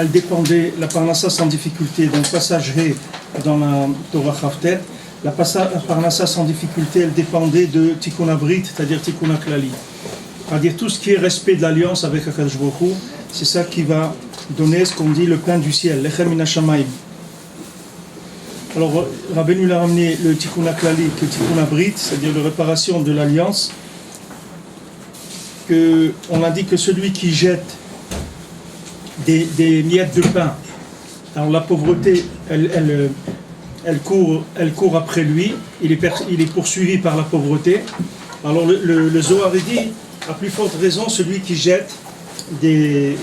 elle dépendait, la parnassa sans difficulté, dans le passage Ré, dans la Torah Haftet, la parnassa sans difficulté, elle dépendait de Tikkun Abrit, c'est-à-dire Tikkun Klali. C'est-à-dire tout ce qui est respect de l'alliance avec HaKadosh Baruch Hu, c'est ça qui va donner ce qu'on dit le pain du ciel, Lechem min hashamayim. Alors Rabbeinu l'a ramené le Tikkun Klali, le Tikkun Abrit, c'est-à-dire la réparation de l'alliance, que on a dit que celui qui jette des miettes de pain, alors la pauvreté, elle court après lui, il est poursuivi par la pauvreté. Alors le Zohar dit, à plus forte raison, celui qui jette des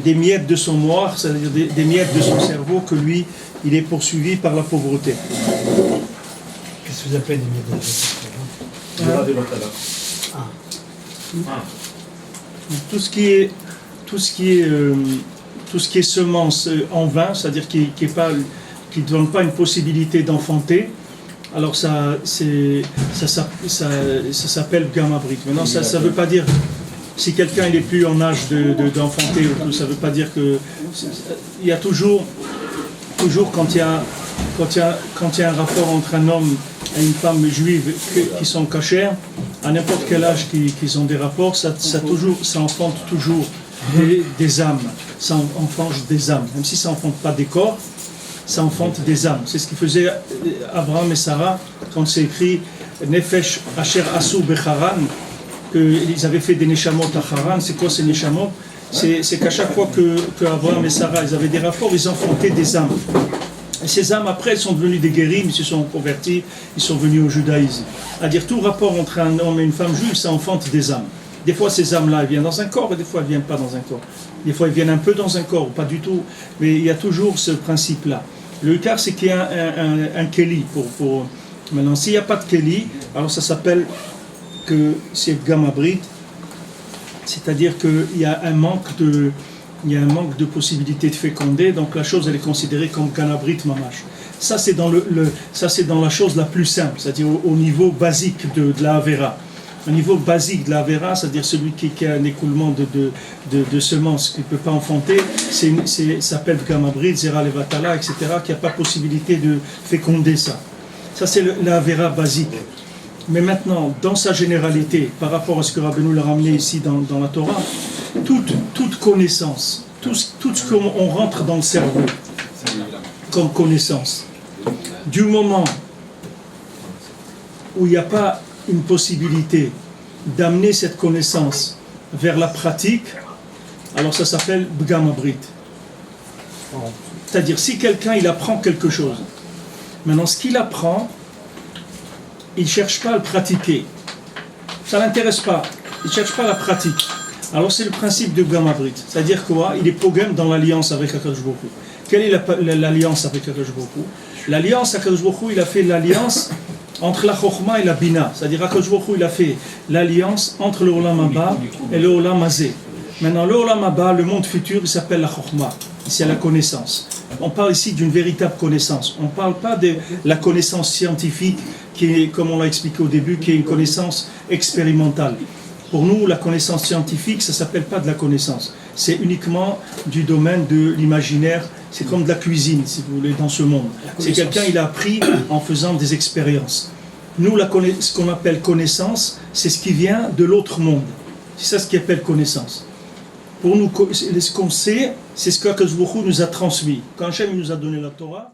miettes de son moire, c'est-à-dire des miettes de son cerveau, que lui, il est poursuivi par la pauvreté. Qu'est-ce que vous appelez des miettes de son cerveau? Tout ce qui est semence en vain, c'est-à-dire qui ne donne pas une possibilité d'enfanter, alors ça s'appelle gamabrit. Maintenant, ça ne veut pas dire, si quelqu'un n'est plus en âge d'enfanter, ça ne veut pas dire que... Il y a toujours quand il y a un rapport entre un homme et une femme juive qui sont cachères, à n'importe quel âge qu'ils ont des rapports, ça enfante toujours des âmes, ça enfante des âmes, même si ça n'enfante pas des corps, ça enfante des âmes. C'est ce que faisaient Abraham et Sarah quand c'est écrit Nefesh Asher Asu Becharan, qu'ils avaient fait des Neshamot à Haran. C'est quoi ces Neshamot? C'est qu'à chaque fois que Abraham et Sarah ils avaient des rapports, ils enfantaient des âmes. Et ces âmes, après, elles sont devenues des guérim, ils se sont convertis, ils sont venus au judaïsme. C'est-à-dire, tout rapport entre un homme et une femme juive, ça enfante des âmes. Des fois, ces âmes-là, elles viennent dans un corps, et des fois, elles ne viennent pas dans un corps. Des fois, elles viennent un peu dans un corps, pas du tout. Mais il y a toujours ce principe-là. Le cas, c'est qu'il y a un keli. Maintenant, s'il n'y a pas de keli, alors ça s'appelle que c'est gamabrit, c'est-à-dire qu'il y a un manque de possibilité de féconder, donc la chose elle est considérée comme ganabrit mamash. Ça c'est dans la chose la plus simple, c'est-à-dire au niveau basique de la Avera. Au niveau basique de la Avera, c'est-à-dire celui qui a un écoulement de semences qu'il ne peut pas enfanter, ça s'appelle gamabrit, zera levatala, etc., qui n'a pas possibilité de féconder ça. Ça c'est la Avera basique. Mais maintenant, dans sa généralité, par rapport à ce que Rabbeinu l'a ramené ici dans la Torah, toute connaissance, tout ce qu'on rentre dans le cerveau comme connaissance, du moment où il n'y a pas une possibilité d'amener cette connaissance vers la pratique, alors ça s'appelle Bgamabrit. C'est-à-dire, si quelqu'un il apprend quelque chose, maintenant ce qu'il apprend, il ne cherche pas à le pratiquer. Ça ne l'intéresse pas. Il ne cherche pas la pratique. Alors c'est le principe de Gamabrit. C'est-à-dire quoi? Il est pogam dans l'alliance avec HaKadosh Baruch Hu. Quelle est l'alliance avec HaKadosh Baruch Hu? L'alliance, HaKadosh Baruch Hu, il a fait l'alliance entre la Chokhma et la Bina. C'est-à-dire HaKadosh Baruch Hu, il a fait l'alliance entre le Olam Haba et le Olam Hazé. Maintenant, le Olam Haba, le monde futur, il s'appelle la Chokhma. C'est la connaissance. On parle ici d'une véritable connaissance. On ne parle pas de la connaissance scientifique qui est, comme on l'a expliqué au début, qui est une connaissance expérimentale. Pour nous, la connaissance scientifique, ça ne s'appelle pas de la connaissance. C'est uniquement du domaine de l'imaginaire. C'est comme de la cuisine, si vous voulez, dans ce monde. C'est quelqu'un, il a appris en faisant des expériences. Nous, ce qu'on appelle connaissance, c'est ce qui vient de l'autre monde. C'est ça ce qu'on appelle connaissance. Pour nous, ce qu'on sait, c'est ce que HaKadosh Baruch Hu nous a transmis. Quand Hachem nous a donné la Torah,